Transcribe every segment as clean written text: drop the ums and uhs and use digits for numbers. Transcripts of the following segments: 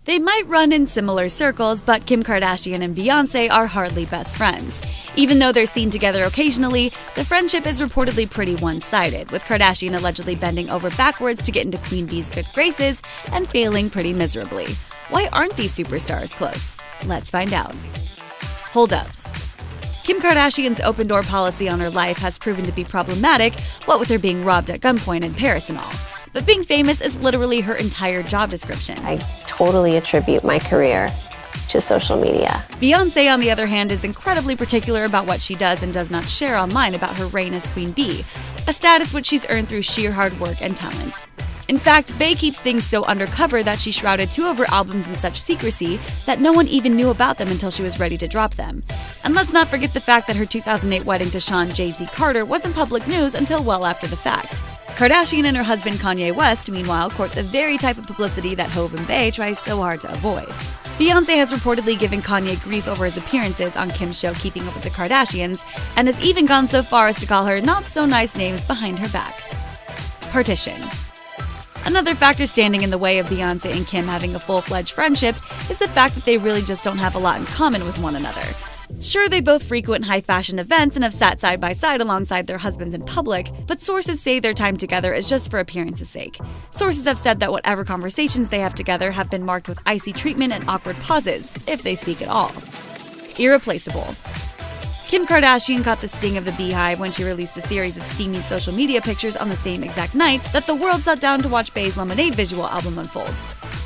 They might run in similar circles, but Kim Kardashian and Beyonce are hardly best friends. Even though they're seen together occasionally, the friendship is reportedly pretty one-sided, with Kardashian allegedly bending over backwards to get into Queen B's good graces and failing pretty miserably. Why aren't these superstars close? Let's find out. Hold up. Kim Kardashian's Opendoor policy on her life has proven to be problematic, what with her being robbed at gunpoint in Paris and all. But being famous is literally her entire job description. I totally attribute my career to social media. Beyonce, on the other hand, is incredibly particular about what she does and does not share online about her reign as Queen Bee, a status which she's earned through sheer hard work and talent. In fact, Bey keeps things so undercover that she shrouded 2 of her albums in such secrecy that no one even knew about them until she was ready to drop them. And let's not forget the fact that her 2008 wedding to Sean Jay-Z Carter wasn't public news until well after the fact. Kardashian and her husband Kanye West, meanwhile, court the very type of publicity that Hov and Bey try so hard to avoid. Beyonce has reportedly given Kanye grief over his appearances on Kim's show Keeping Up with the Kardashians, and has even gone so far as to call her not-so-nice names behind her back. Partition. Another factor standing in the way of Beyonce and Kim having a full-fledged friendship is the fact that they really just don't have a lot in common with one another. Sure, they both frequent high-fashion events and have sat side by side alongside their husbands in public, but sources say their time together is just for appearance's sake. Sources have said that whatever conversations they have together have been marked with icy treatment and awkward pauses, if they speak at all. Irreplaceable. Kim Kardashian caught the sting of the Beehive when she released a series of steamy social media pictures on the same exact night that the world sat down to watch Bey's Lemonade visual album unfold.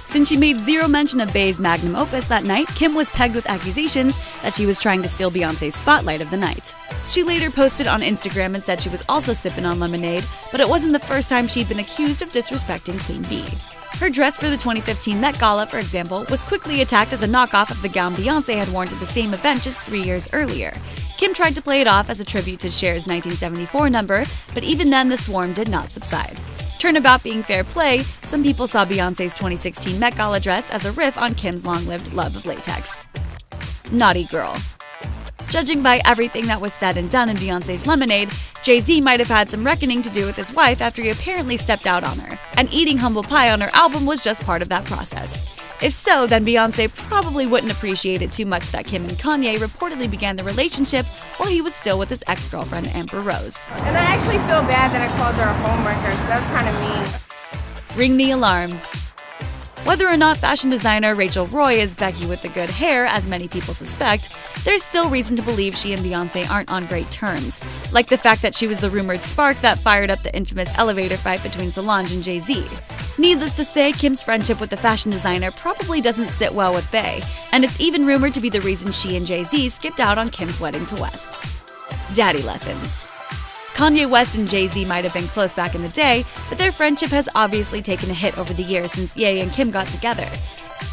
Since she made zero mention of Bey's magnum opus that night, Kim was pegged with accusations that she was trying to steal Beyonce's spotlight of the night. She later posted on Instagram and said she was also sipping on lemonade, but it wasn't the first time she'd been accused of disrespecting Queen Bee. Her dress for the 2015 Met Gala, for example, was quickly attacked as a knockoff of the gown Beyonce had worn to the same event just 3 years earlier. Kim tried to play it off as a tribute to Cher's 1974 number, but even then the swarm did not subside. Turnabout being fair play, some people saw Beyonce's 2016 Met Gala dress as a riff on Kim's long-lived love of latex. Naughty girl. Judging by everything that was said and done in Beyonce's Lemonade, Jay-Z might have had some reckoning to do with his wife after he apparently stepped out on her, and eating humble pie on her album was just part of that process. If so, then Beyonce probably wouldn't appreciate it too much that Kim and Kanye reportedly began the relationship while he was still with his ex-girlfriend Amber Rose. And I actually feel bad that I called her a homewrecker, because that's kind of mean. Ring the alarm. Whether or not fashion designer Rachel Roy is Becky with the good hair, as many people suspect, there's still reason to believe she and Beyonce aren't on great terms, like the fact that she was the rumored spark that fired up the infamous elevator fight between Solange and Jay-Z. Needless to say, Kim's friendship with the fashion designer probably doesn't sit well with Bey, and it's even rumored to be the reason she and Jay-Z skipped out on Kim's wedding to West. Daddy lessons. Kanye West and Jay-Z might have been close back in the day, but their friendship has obviously taken a hit over the years since Ye and Kim got together.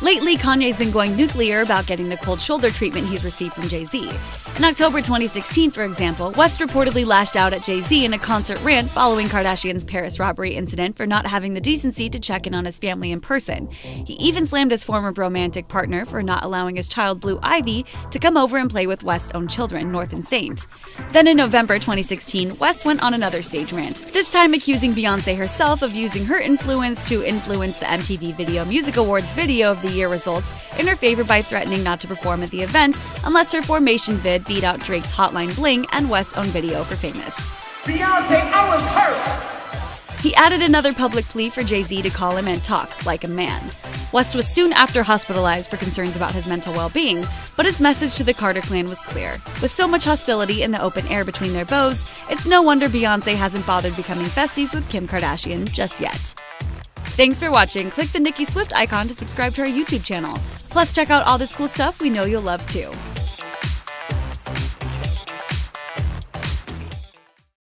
Lately, Kanye's been going nuclear about getting the cold shoulder treatment he's received from Jay-Z. In October 2016, for example, West reportedly lashed out at Jay-Z in a concert rant following Kardashian's Paris robbery incident for not having the decency to check in on his family in person. He even slammed his former romantic partner for not allowing his child Blue Ivy to come over and play with West's own children, North and Saint. Then in November 2016, West went on another stage rant, this time accusing Beyonce herself of using her influence to influence the MTV Video Music Awards Video of the Year results in her favor by threatening not to perform at the event unless her Formation vid beat out Drake's Hotline Bling and West's own video for Famous. Beyonce, I was hurt! He added another public plea for Jay-Z to call him and talk like a man. West was soon after hospitalized for concerns about his mental well-being, but his message to the Carter clan was clear. With so much hostility in the open air between their beaux, it's no wonder Beyonce hasn't bothered becoming besties with Kim Kardashian just yet. Thanks for watching. Click the Nicki Swift icon to subscribe to our YouTube channel. Plus, check out all this cool stuff we know you'll love too.